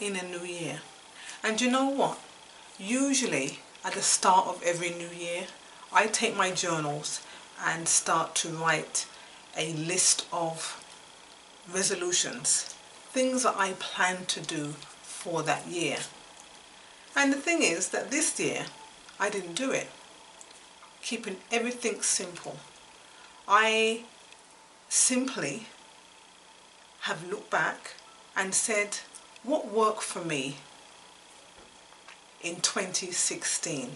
in a new year. And you know what? Usually at the start of every new year, I take my journals and start to write a list of resolutions, things that I plan to do for that year. And the thing is that this year I didn't do it, keeping everything simple. I simply have looked back and said, what worked for me in 2016?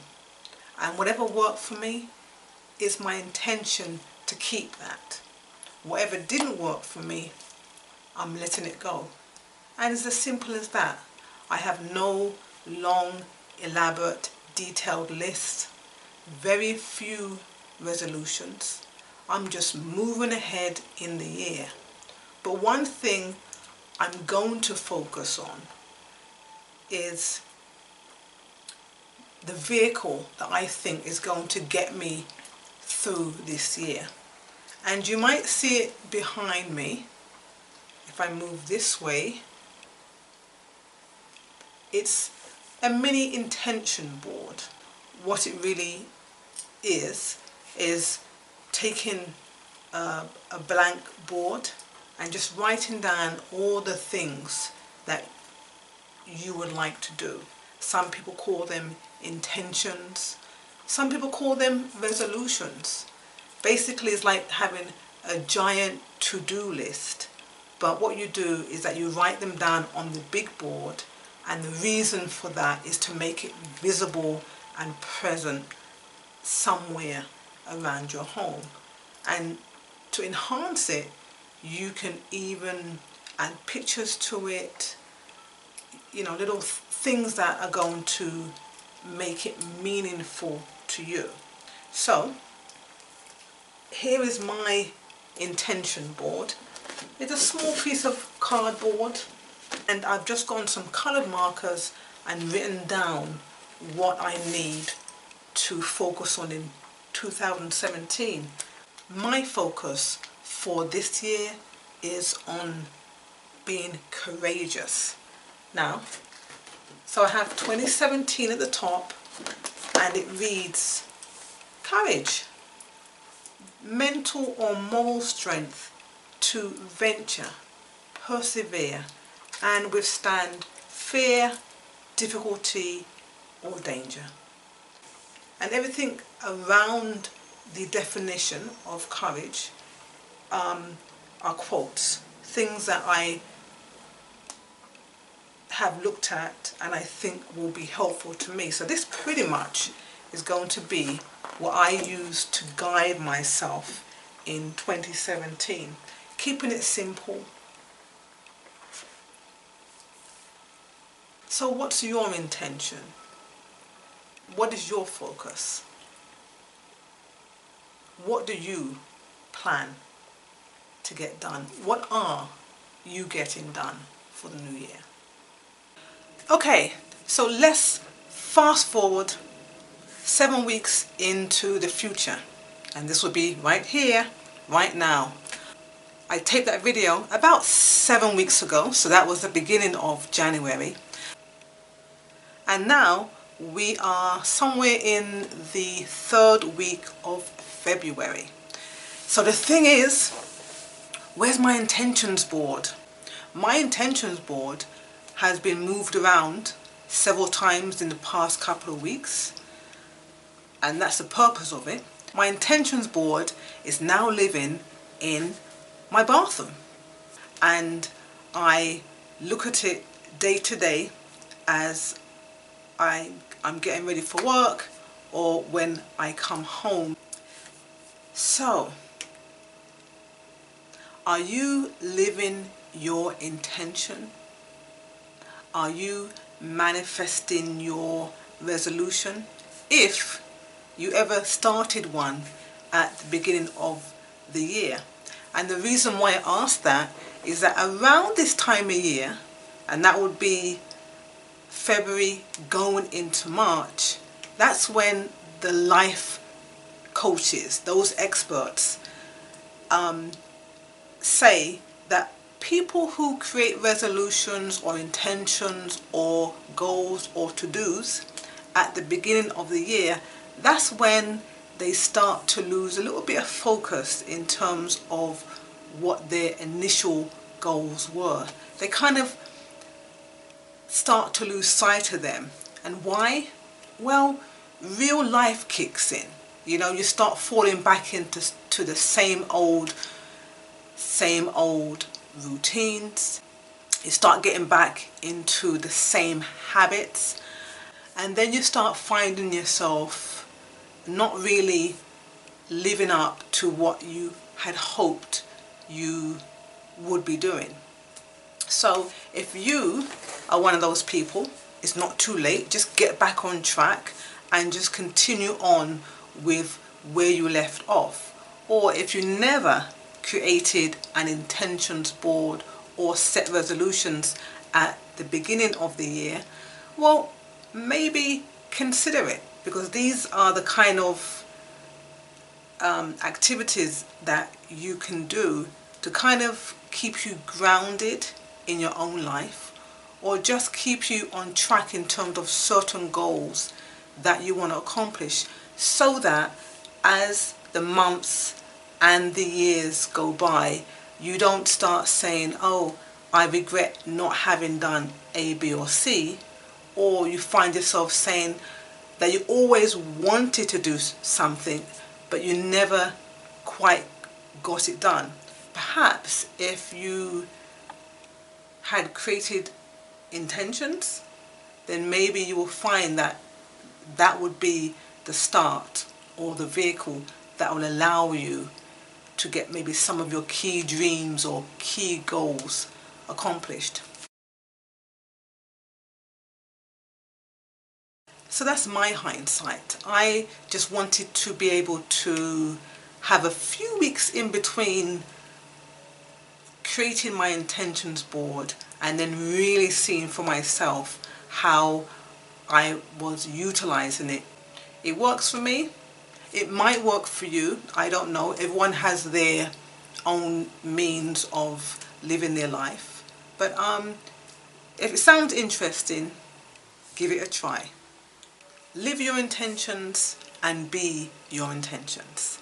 And whatever worked for me is my intention to keep that. Whatever didn't work for me, I'm letting it go. And it's as simple as that. I have no long, elaborate, detailed list, very few resolutions. I'm just moving ahead in the year. But one thing I'm going to focus on is the vehicle that I think is going to get me through this year. And you might see it behind me. If I move this way, it's a mini intention board. What it really is taking a blank board and just writing down all the things that you would like to do. Some people call them intentions. Some people call them resolutions. Basically, it's like having a giant to-do list. But what you do is that you write them down on the big board, and the reason for that is to make it visible and present somewhere around your home. And to enhance it, you can even add pictures to it, you know, little things that are going to make it meaningful to you. So here is my intention board. It's a small piece of cardboard, and I've just gotten some colored markers and written down what I need to focus on in 2017. My focus for this year is on being courageous. Now, so I have 2017 at the top, and it reads, courage, mental or moral strength to venture, persevere, and withstand fear, difficulty, or danger. And everything around the definition of courage are quotes, things that I have looked at and I think will be helpful to me. So this pretty much is going to be what I use to guide myself in 2017. Keeping it simple. So what's your intention? What is your focus? What do you plan to get done? What are you getting done for the new year? Okay, so let's fast forward 7 weeks into the future. And this will be right here, right now. I taped that video about 7 weeks ago, so that was the beginning of January. And now we are somewhere in the 3rd week of February. So the thing is, where's my intentions board? My intentions board has been moved around several times in the past couple of weeks, and that's the purpose of it. My intentions board is now living in my bathroom, and I look at it day to day as I'm getting ready for work or when I come home. So, are you living your intention? Are you manifesting your resolution? If you ever started one at the beginning of the year. And the reason why I asked that is that around this time of year, and that would be February going into March, that's when the life coaches, those experts, say that people who create resolutions or intentions or goals or to-dos at the beginning of the year, that's when they start to lose a little bit of focus in terms of what their initial goals were. They kind of start to lose sight of them. And why? Well, real life kicks in. You know, you start falling back into the same old routines. You start getting back into the same habits, and then you start finding yourself not really living up to what you had hoped you would be doing. So if you are one of those people, it's not too late. Just get back on track and just continue on with where you left off. Or if you never created an intentions board or set resolutions at the beginning of the year, well, maybe consider it, because these are the kind of activities that you can do to kind of keep you grounded in your own life, or just keep you on track in terms of certain goals that you want to accomplish, so that as the months and the years go by, you don't start saying, oh, I regret not having done A, B or C, or you find yourself saying that you always wanted to do something but you never quite got it done. Perhaps if you had created intentions, then maybe you will find that that would be the start or the vehicle that will allow you to get maybe some of your key dreams or key goals accomplished. So that's my hindsight. I just wanted to be able to have a few weeks in between creating my intentions board and then really seeing for myself how I was utilizing it. It works for me. It might work for you. I don't know. Everyone has their own means of living their life. But if it sounds interesting, give it a try. Live your intentions and be your intentions.